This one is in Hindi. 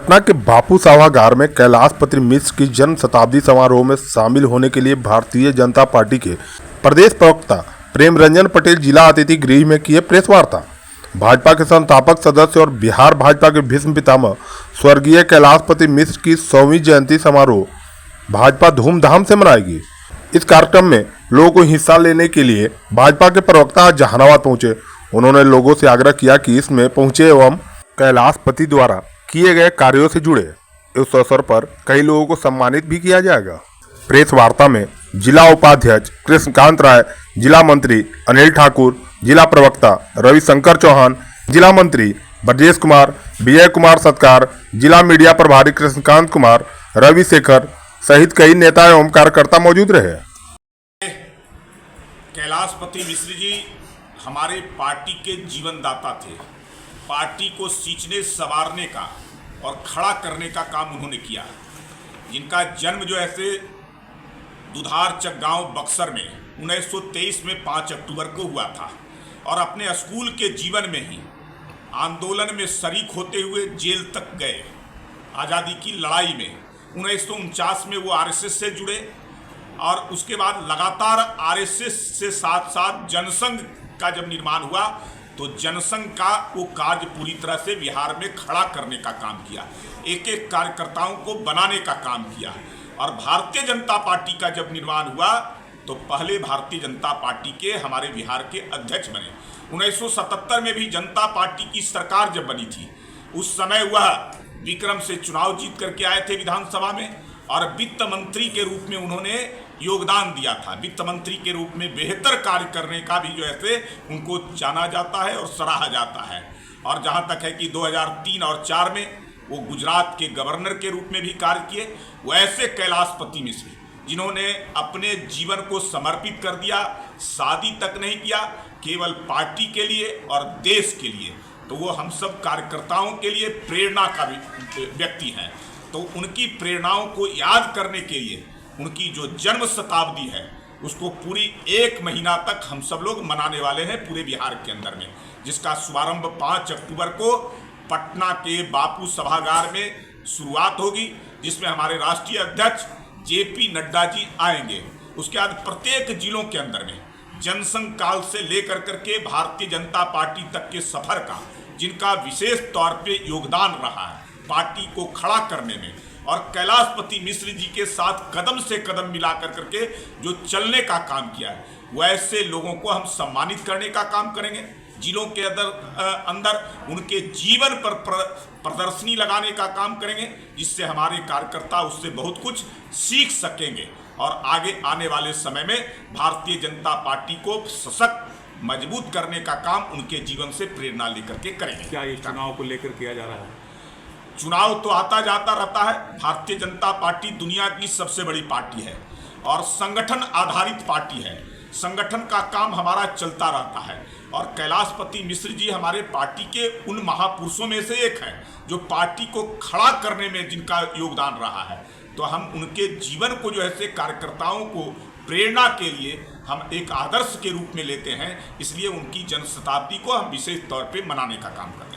पटना के बापू सभागार में कैलाशपति मिश्र की जन्म शताब्दी समारोह में शामिल होने के लिए भारतीय जनता पार्टी के प्रदेश प्रवक्ता प्रेम रंजन पटेल जिला अतिथि गृह में किए प्रेस वार्ता। भाजपा के संस्थापक सदस्य और बिहार भाजपा के भीष्म पितामह स्वर्गीय कैलाशपति मिश्र की 100वीं जयंती समारोह भाजपा धूमधाम से मनाएगी। इस कार्यक्रम में लोगों को हिस्सा लेने के लिए भाजपा के प्रवक्ता जहानाबाद पहुंचे। उन्होंने लोगों से आग्रह किया कि इसमें पहुंचे एवं कैलाशपति द्वारा किए गए कार्यों से जुड़े। इस अवसर पर कई लोगों को सम्मानित भी किया जाएगा। प्रेस वार्ता में जिला उपाध्यक्ष कृष्णकांत राय, जिला मंत्री अनिल ठाकुर, जिला प्रवक्ता रविशंकर चौहान, जिला मंत्री ब्रजेश कुमार, विजय कुमार सत्कार, जिला मीडिया प्रभारी कृष्णकांत कुमार, रवि शेखर सहित कई नेता एवं कार्यकर्ता मौजूद रहे। कैलाशपति मिश्र जी हमारे पार्टी के जीवनदाता थे। पार्टी को सींचने संवारने का और खड़ा करने का काम उन्होंने किया। जिनका जन्म जो ऐसे दुधारचक गांव बक्सर में 1923 में 5 अक्टूबर को हुआ था और अपने स्कूल के जीवन में ही आंदोलन में शरीक होते हुए जेल तक गए। आज़ादी की लड़ाई में 1949 में वो आरएसएस से जुड़े और उसके बाद लगातार आरएसएस से साथ साथ जनसंघ का जब निर्माण हुआ तो जनसंघ का वो कार्य पूरी तरह से बिहार में खड़ा करने का काम किया, एक एक कार्यकर्ताओं को बनाने का काम किया। और भारतीय जनता पार्टी का जब निर्माण हुआ तो पहले भारतीय जनता पार्टी के हमारे बिहार के अध्यक्ष बने। 1977 में भी जनता पार्टी की सरकार जब बनी थी उस समय वह विक्रम से चुनाव जीत करके आए थे विधानसभा में और वित्त मंत्री के रूप में उन्होंने योगदान दिया था। वित्त मंत्री के रूप में बेहतर कार्य करने का भी जो है उनको जाना जाता है और सराहा जाता है। और जहां तक है कि 2003 और 4 में वो गुजरात के गवर्नर के रूप में भी कार्य किए। वैसे कैलाशपति मिश्र जिन्होंने अपने जीवन को समर्पित कर दिया, शादी तक नहीं किया, केवल पार्टी के लिए और देश के लिए, तो वो हम सब कार्यकर्ताओं के लिए प्रेरणा का व्यक्ति हैं। तो उनकी प्रेरणाओं को याद करने के लिए उनकी जो जन्म शताब्दी है उसको पूरी 1 महीना तक हम सब लोग मनाने वाले हैं पूरे बिहार के अंदर में, जिसका शुभारंभ 5 अक्टूबर को पटना के बापू सभागार में शुरुआत होगी, जिसमें हमारे राष्ट्रीय अध्यक्ष जेपी नड्डा जी आएंगे। उसके बाद प्रत्येक जिलों के अंदर में जनसंघ काल से लेकर करके भारतीय जनता पार्टी तक के सफर का जिनका विशेष तौर पे योगदान रहा है पार्टी को खड़ा करने में और कैलाशपति मिश्र जी के साथ कदम से कदम मिलाकर करके जो चलने का काम किया है, वैसे लोगों को हम सम्मानित करने का काम करेंगे। जिलों के अंदर उनके जीवन पर प्रदर्शनी लगाने का काम करेंगे, जिससे हमारे कार्यकर्ता उससे बहुत कुछ सीख सकेंगे और आगे आने वाले समय में भारतीय जनता पार्टी को सशक्त मजबूत करने का काम उनके जीवन से प्रेरणा लेकर के करेंगे। क्या ये चुनाव को लेकर किया जा रहा है? चुनाव तो आता जाता रहता है। भारतीय जनता पार्टी दुनिया की सबसे बड़ी पार्टी है और संगठन आधारित पार्टी है। संगठन का काम हमारा चलता रहता है और कैलाशपति मिश्र जी हमारे पार्टी के उन महापुरुषों में से एक हैं जो पार्टी को खड़ा करने में जिनका योगदान रहा है। तो हम उनके जीवन को जो है कार्यकर्ताओं को प्रेरणा के लिए हम एक आदर्श के रूप में लेते हैं, इसलिए उनकी जन्म शताब्दी को हम विशेष तौर पे मनाने का काम करते हैं।